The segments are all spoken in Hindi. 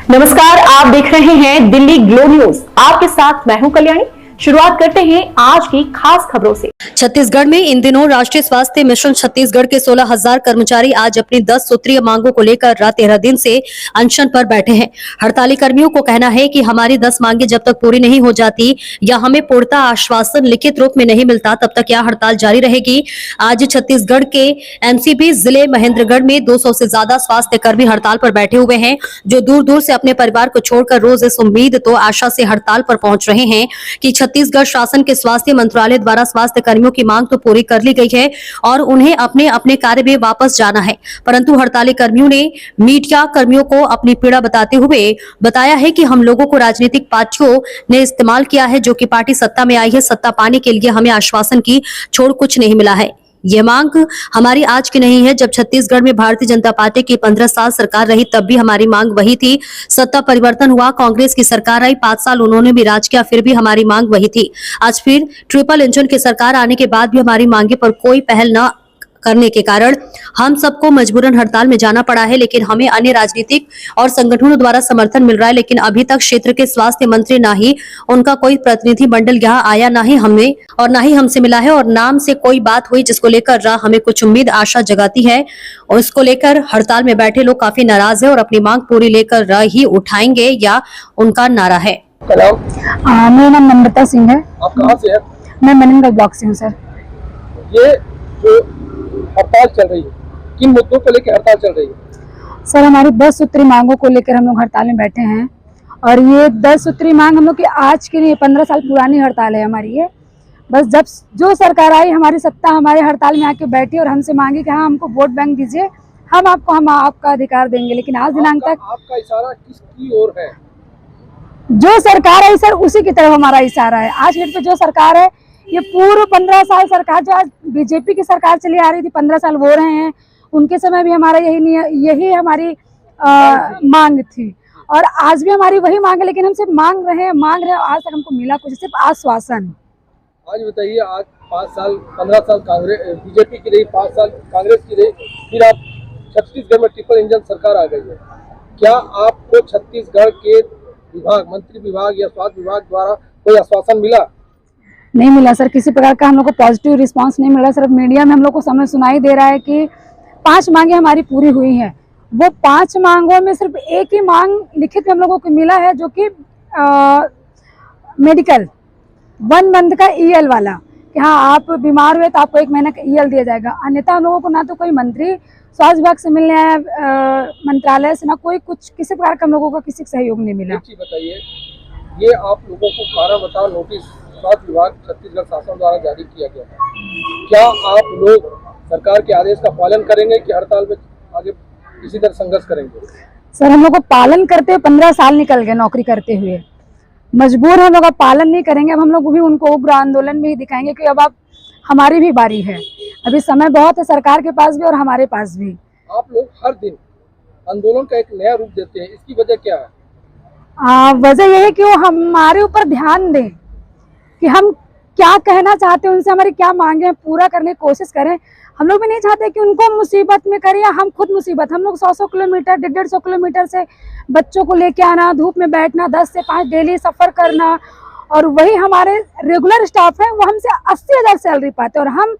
नमस्कार, आप देख रहे हैं दिल्ली ग्लो न्यूज। आपके साथ मैं हूं कल्याणी। शुरुआत करते हैं आज की खास खबरों से। छत्तीसगढ़ में इन दिनों राष्ट्रीय स्वास्थ्य मिशन छत्तीसगढ़ के 16,000 कर्मचारी आज अपनी 10 सूत्रीय मांगों को लेकर 13 दिन से अनशन पर बैठे हैं। हड़ताली कर्मियों को कहना है कि हमारी 10 मांगे जब तक पूरी नहीं हो जाती या हमें पूर्णतः आश्वासन लिखित रूप में नहीं मिलता तब तक यह हड़ताल जारी रहेगी। आज छत्तीसगढ़ के एमसीबी जिले महेंद्रगढ़ में 200 से ज्यादा स्वास्थ्य कर्मी हड़ताल पर बैठे हुए हैं, जो दूर दूर से अपने परिवार को छोड़कर रोज इस उम्मीद तो आशा से हड़ताल पर पहुंच रहे हैं कि छत्तीसगढ़ शासन के स्वास्थ्य मंत्रालय द्वारा स्वास्थ्य कर्मियों की मांग तो पूरी कर ली गई है और उन्हें अपने अपने कार्य में वापस जाना है। परंतु हड़ताली कर्मियों ने मीडिया कर्मियों को अपनी पीड़ा बताते हुए बताया है कि हम लोगों को राजनीतिक पार्टियों ने इस्तेमाल किया है, जो कि पार्टी सत्ता में आई है। सत्ता पाने के लिए हमें आश्वासन की छोड़ कुछ नहीं मिला है। ये मांग हमारी आज की नहीं है। जब छत्तीसगढ़ में भारतीय जनता पार्टी की 15 साल सरकार रही तब भी हमारी मांग वही थी। सत्ता परिवर्तन हुआ, कांग्रेस की सरकार आई, 5 साल उन्होंने भी राज किया, फिर भी हमारी मांग वही थी। आज फिर ट्रिपल इंजन की सरकार आने के बाद भी हमारी मांगे पर कोई पहल न करने के कारण हम सबको मजबूरन हड़ताल में जाना पड़ा है। लेकिन हमें अन्य राजनीतिक और संगठनों द्वारा समर्थन मिल रहा है। लेकिन अभी तक क्षेत्र के स्वास्थ्य मंत्री ना ही उनका कोई प्रतिनिधि मंडल यहाँ आया, ना ही हमें और ना ही हमसे मिला है और नाम से कोई बात हुई जिसको लेकर हमें कुछ उम्मीद आशा जगाती है। और इसको लेकर हड़ताल में बैठे लोग काफी नाराज है और अपनी मांग पूरी लेकर ही उठाएंगे या उनका नारा है। मेरा नाम नम्रता सिंह है। आप कहाँ से हैं? मैं मनिंदर ब्लॉक से हूँ सर। ये जो हड़ताल चल रही है, किन मुद्दों को लेकर हड़ताल चल रही है? सर, हमारी 10 सूत्री मांगों को लेकर हम लोग हड़ताल में बैठे हैं और ये 10 सूत्री मांग हम लोग की आज की नहीं, 15 साल पुरानी हड़ताल है हमारी। ये बस जब जो सरकार आई, हमारी सत्ता हमारे हड़ताल में आके बैठी और हमसे मांगी कि हाँ हमको वोट बैंक दीजिए, हम आपका अधिकार देंगे। लेकिन आज दिनांक तक आपका इशारा किसकी ओर है? जो सरकार है सर उसी की तरफ हमारा इशारा है। आज डेट पे जो सरकार है, ये पूर्व 15 साल सरकार जो आज बीजेपी की सरकार चली आ रही थी, 15 साल वो रहे हैं, उनके समय भी हमारा यही हमारी मांग थी और आज भी हमारी वही मांग है। लेकिन हम सिर्फ मांग रहे हैं, आज तक हमको मिला कुछ, सिर्फ आश्वासन। आज बताइए, आज 5 साल 15 साल कांग्रेस बीजेपी की रही, 5 साल कांग्रेस की रही, फिर आप छत्तीसगढ़ में ट्रिपल इंजन सरकार आ गई है। क्या आपको छत्तीसगढ़ के विभाग, मंत्री विभाग या स्वास्थ्य विभाग द्वारा कोई आश्वासन मिला? नहीं मिला सर, किसी प्रकार का हम लोग को पॉजिटिव रिस्पांस नहीं मिल रहा। सिर्फ मीडिया में हम लोग को समय सुनाई दे रहा है कि 5 मांगे हमारी पूरी हुई हैं। वो 5 मांगों में सिर्फ एक ही मांग लिखित में हम लोगों को मिला है, जो कि मेडिकल 1 मंथ का EL वाला, कि हाँ आप बीमार हुए तो आपको 1 महीना का EL दिया जाएगा। अन्यथा हम लोगों को ना तो कोई मंत्री स्वास्थ्य विभाग से मिलने आया, मंत्रालय से ना कोई कुछ, किसी प्रकार का हम लोगों का किसी सहयोग नहीं मिला। एक चीज बताइए, ये आप लोगों को कारण बताओ नोटिस स्वास्थ्य विभाग छत्तीसगढ़ शासन द्वारा जारी किया गया है, क्या आप लोग सरकार के आदेश का पालन करेंगे कि हड़ताल में आगे किसी तरह संघर्ष करेंगे? सर, हम लोग को पालन करते हुए 15 साल निकल गए नौकरी करते हुए, मजबूर हम लोग का पालन नहीं करेंगे। अब हम लोग भी उनको उग्र आंदोलन में ही दिखाएंगे कि अब आप हमारी भी बारी है। अभी समय बहुत है सरकार के पास भी और हमारे पास भी। आप लोग हर दिन आंदोलन का एक नया रूप देते हैं, इसकी वजह क्या है? वजह यह है कि वो हमारे ऊपर ध्यान दें कि हम क्या कहना चाहते हैं, उनसे हमारी क्या मांगे हैं, पूरा करने की कोशिश करें। हम लोग भी नहीं चाहते कि उनको मुसीबत में करें या हम खुद मुसीबत। हम लोग 100 किलोमीटर 150 किलोमीटर से बच्चों को लेके आना, धूप में बैठना, 10 से 5 डेली सफ़र करना, और वही हमारे रेगुलर स्टाफ है वो हमसे 80,000 सैलरी पाते हैं और हम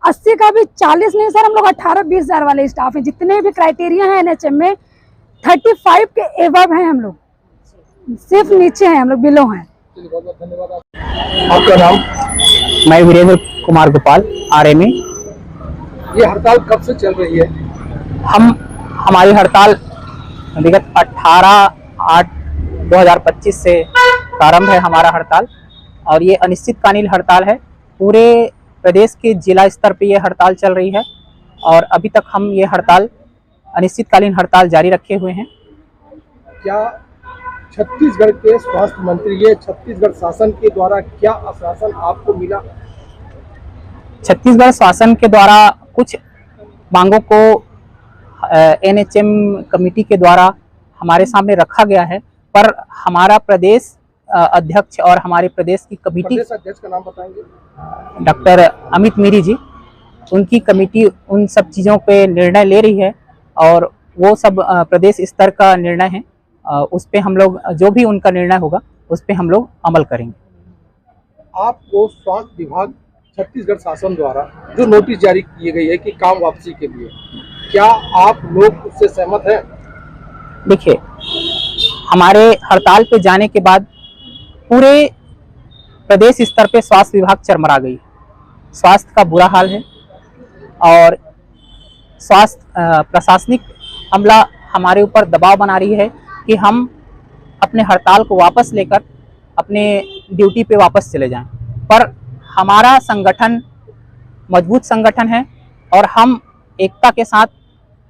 80 का भी 40 नहीं सर, हम लोग 18-20 हज़ार वाले स्टाफ हैं। जितने भी क्राइटेरिया हैं NHM में 35 के एबव हैं हम लोग, सिर्फ नीचे हैं हम लोग, बिलो हैं। बहुत बहुत धन्यवाद। आपका नाम? मैं वीरेंद्र कुमार गोपाल, RMA। ये हड़ताल कब से चल रही है? हमारी हड़ताल विगत 18/8/2025 से प्रारंभ है हमारा हड़ताल और ये अनिश्चितकालीन हड़ताल है। पूरे प्रदेश के जिला स्तर पे ये हड़ताल चल रही है और अभी तक हम ये हड़ताल अनिश्चितकालीन हड़ताल जारी रखे हुए हैं। क्या छत्तीसगढ़ के स्वास्थ्य मंत्री, ये छत्तीसगढ़ शासन के द्वारा क्या आश्वासन आपको मिला? छत्तीसगढ़ शासन के द्वारा कुछ मांगों को NHM कमेटी के द्वारा हमारे सामने रखा गया है, पर हमारा प्रदेश अध्यक्ष और हमारे प्रदेश की कमेटी, प्रदेश अध्यक्ष का नाम बताएंगे? डॉक्टर अमित मीरी जी, उनकी कमेटी उन सब चीज़ों पे निर्णय ले रही है और वो सब प्रदेश स्तर का निर्णय है उस पे हम लोग जो भी उनका निर्णय होगा उस पे हम लोग अमल करेंगे। आपको स्वास्थ्य विभाग छत्तीसगढ़ शासन द्वारा जो नोटिस जारी की गई है कि काम वापसी के लिए, क्या आप लोग उससे सहमत हैं? देखिए, हमारे हड़ताल पे जाने के बाद पूरे प्रदेश स्तर पे स्वास्थ्य विभाग चरमरा गई। स्वास्थ्य का बुरा हाल है और स्वास्थ्य प्रशासनिक अमला हमारे ऊपर दबाव बना रही है कि हम अपने हड़ताल को वापस लेकर अपने ड्यूटी पे वापस चले जाएं। पर हमारा संगठन मजबूत संगठन है और हम एकता के साथ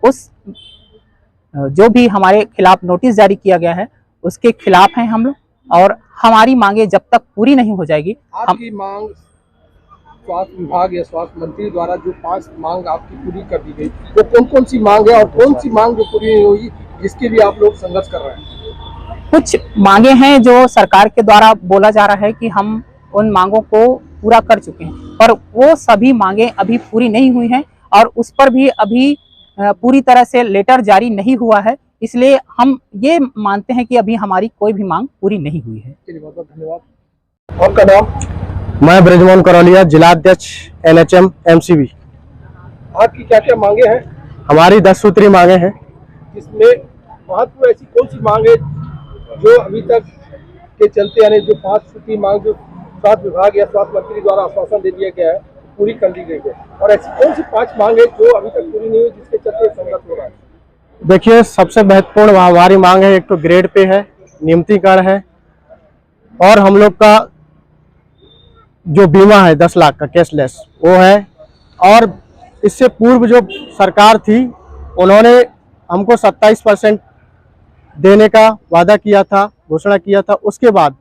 उस जो भी हमारे खिलाफ नोटिस जारी किया गया है उसके खिलाफ हैं हम लोग, और हमारी मांगे जब तक पूरी नहीं हो जाएगी आपकी मांग स्वास्थ्य विभाग या स्वास्थ्य मंत्री द्वारा जो 5 मांग आपकी पूरी कर दी गई, वो कौन कौन सी मांग है और कौन सी मांग जो पूरी नहीं हुई जिसके लिए आप लोग संघर्ष कर रहे हैं? कुछ मांगे हैं जो सरकार के द्वारा बोला जा रहा है कि हम उन मांगों को पूरा कर चुके हैं, पर वो सभी मांगे अभी पूरी नहीं हुई हैं और उस पर भी अभी पूरी तरह से लेटर जारी नहीं हुआ है। इसलिए हम ये मानते हैं कि अभी हमारी कोई भी मांग पूरी नहीं हुई है। बहुत बहुत धन्यवाद। आपका नाम? मैं ब्रजमोहन करौलिया, जिला अध्यक्ष NHM MCB। आपकी क्या क्या मांगे हैं? हमारी 10 सूत्री मांगे हैं। इसमें महत्व ऐसी कौन सी मांग है जो अभी तक के चलते, यानी जो 5 सूत्री मांग जो स्वास्थ्य विभाग या स्वास्थ्य मंत्री द्वारा आश्वासन दे दिया गया है पूरी कर दी गई है, और ऐसी कौन सी 5 मांग है जो अभी तक पूरी नहीं हुई जिसके चलते संघर्ष हो रहा है? देखिए, सबसे महत्वपूर्ण हमारी मांग है, एक तो ग्रेड पे है, नियमितीकरण है, और हम लोग का जो बीमा है 10 लाख का कैशलेस वो है। और इससे पूर्व जो सरकार थी उन्होंने हमको 27% देने का वादा किया था, घोषणा किया था। उसके बाद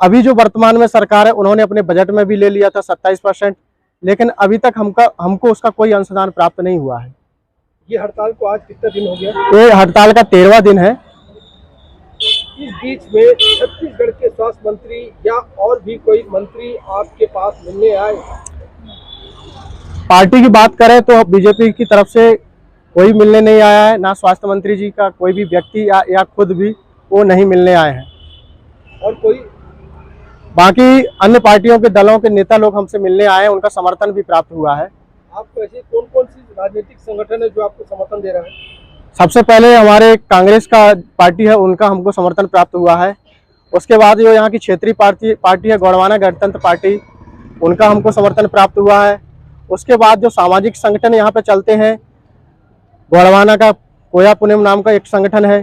अभी जो वर्तमान में सरकार है उन्होंने अपने बजट में भी ले लिया था 27%, लेकिन अभी तक हमको उसका कोई अंशदान प्राप्त नहीं हुआ है। ये हड़ताल को आज कितना दिन हो गया? ये हड़ताल का 13वां दिन है। इस बीच में छत्तीसगढ़ के स्वास्थ्य मंत्री या और भी कोई मंत्री आपके पास मिलने आए? पार्टी की बात करें तो बीजेपी की तरफ से कोई मिलने नहीं आया है, ना स्वास्थ्य मंत्री जी का कोई भी व्यक्ति या खुद भी वो नहीं मिलने आए हैं। और कोई बाकी अन्य पार्टियों के दलों के नेता लोग हमसे मिलने आए हैं, उनका समर्थन भी प्राप्त हुआ है। आपको ऐसे कौन कौन सी राजनीतिक संगठन है जो आपको समर्थन दे रहा है? सबसे पहले हमारे कांग्रेस का पार्टी है, उनका हमको समर्थन प्राप्त हुआ है। उसके बाद जो यहाँ की क्षेत्रीय पार्टी है गोंडवाना गणतंत्र पार्टी, उनका हमको समर्थन प्राप्त हुआ है। उसके बाद जो सामाजिक संगठन यहाँ पे चलते हैं, गोंडवाना का कोया पुनिम नाम का एक संगठन है,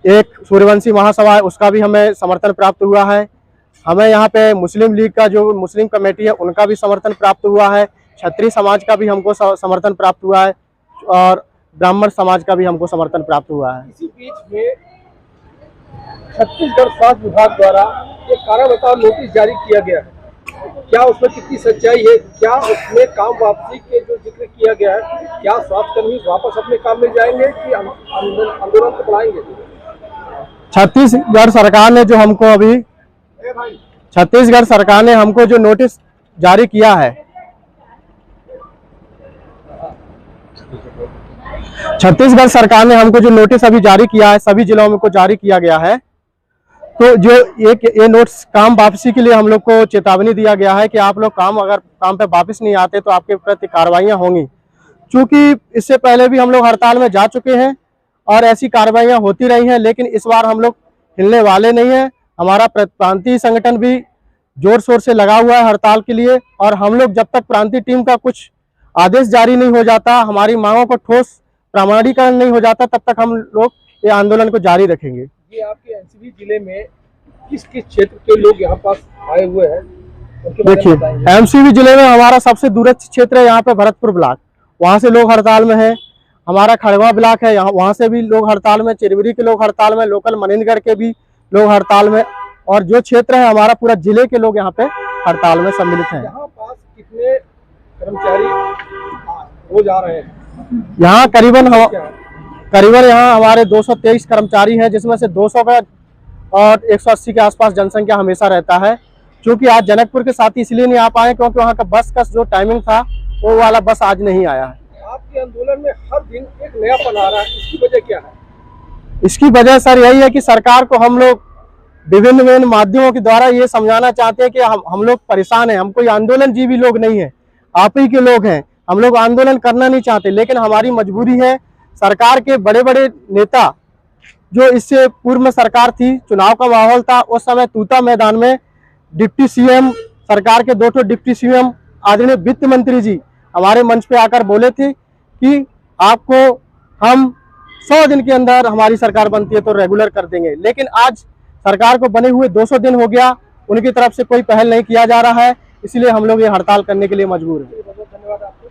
एक सूर्यवंशी महासभा है, उसका भी हमें समर्थन प्राप्त हुआ है। हमें यहाँ पे मुस्लिम लीग का जो मुस्लिम कमेटी है उनका भी समर्थन प्राप्त हुआ है। क्षत्रिय समाज का भी हमको समर्थन प्राप्त हुआ है और ब्राह्मण समाज का भी हमको समर्थन प्राप्त हुआ है। इसी बीच में छत्तीसगढ़ स्वास्थ्य विभाग द्वारा एक कारण बताओ नोटिस जारी किया गया है, क्या उसमें कितनी सच्चाई है? क्या उसमें काम वापसी के जो जिक्र किया गया है, क्या स्वास्थ्यकर्मी वापस अपने काम में जाएंगे कि आंदोलन को बढ़ाएंगे? छत्तीसगढ़ सरकार ने जो हमको अभी छत्तीसगढ़ सरकार ने हमको जो नोटिस जारी किया है, छत्तीसगढ़ सरकार ने हमको जो नोटिस अभी जारी किया है, सभी जिलों में को जारी किया गया है। तो जो ये नोटिस काम वापसी के लिए हम लोग को चेतावनी दिया गया है कि आप लोग अगर काम पे वापस नहीं आते तो आपके प्रति कार्रवाइयां होंगी। क्योंकि इससे पहले भी हम लोग हड़ताल में जा चुके हैं और ऐसी कार्रवाइयां होती रही हैं, लेकिन इस बार हम लोग हिलने वाले नहीं हैं। हमारा प्रांतीय संगठन भी जोर शोर से लगा हुआ है हड़ताल के लिए, और हम लोग जब तक प्रांतीय टीम का कुछ आदेश जारी नहीं हो जाता, हमारी मांगों को ठोस प्रमाणीकरण नहीं हो जाता, तब तक हम लोग ये आंदोलन को जारी रखेंगे। ये आपके एनसीबी जिले में किस किस क्षेत्र के लोग यहाँ पास आए हुए हैं? देखिए, एमसीबी जिले में हमारा सबसे दूरस्थ क्षेत्र है यहाँ पे भरतपुर ब्लॉक, वहाँ से लोग हड़ताल में हैं। हमारा खड़गवा ब्लॉक है, यहाँ वहाँ से भी लोग हड़ताल में, चिरबरी के लोग हड़ताल में, लोकल मनिंदगढ़ के भी लोग हड़ताल में, और जो क्षेत्र है हमारा पूरा जिले के लोग यहाँ पे हड़ताल में सम्मिलित हैं। यहाँ पास कितने कर्मचारी रोज आ रहे हैं? यहाँ करीबन यहाँ हमारे 223 कर्मचारी हैं, जिसमें से 200 का और 180 के आसपास जनसंख्या हमेशा रहता है। क्योंकि आज जनकपुर के साथ इसलिए नहीं आ पाए क्योंकि वहाँ का बस का जो टाइमिंग था वो वाला बस आज नहीं आया है। आपके आंदोलन में हर दिन एक नया पन आ रहा है, इसकी वजह क्या है? इसकी वजह सर यही है कि सरकार को हम लोग विभिन्न विभिन्न माध्यमों के द्वारा ये समझाना चाहते हैं कि हम लोग परेशान हैं, हम कोई आंदोलन जीवी लोग नहीं है, आप ही के लोग हैं, हम लोग आंदोलन करना नहीं चाहते, लेकिन हमारी मजबूरी है। सरकार के बड़े बड़े नेता, जो इससे पूर्व में सरकार थी, चुनाव का माहौल था, उस समय तूता मैदान में डिप्टी सीएम, सरकार के 2 डिप्टी सीएम, आदरणीय वित्त मंत्री जी हमारे मंच पे आकर बोले थे कि आपको हम 100 दिन के अंदर हमारी सरकार बनती है तो रेगुलर कर देंगे, लेकिन आज सरकार को बने हुए 200 दिन हो गया, उनकी तरफ से कोई पहल नहीं किया जा रहा है, इसलिए हम लोग ये हड़ताल करने के लिए मजबूर हैं। बहुत बहुत धन्यवाद आपको।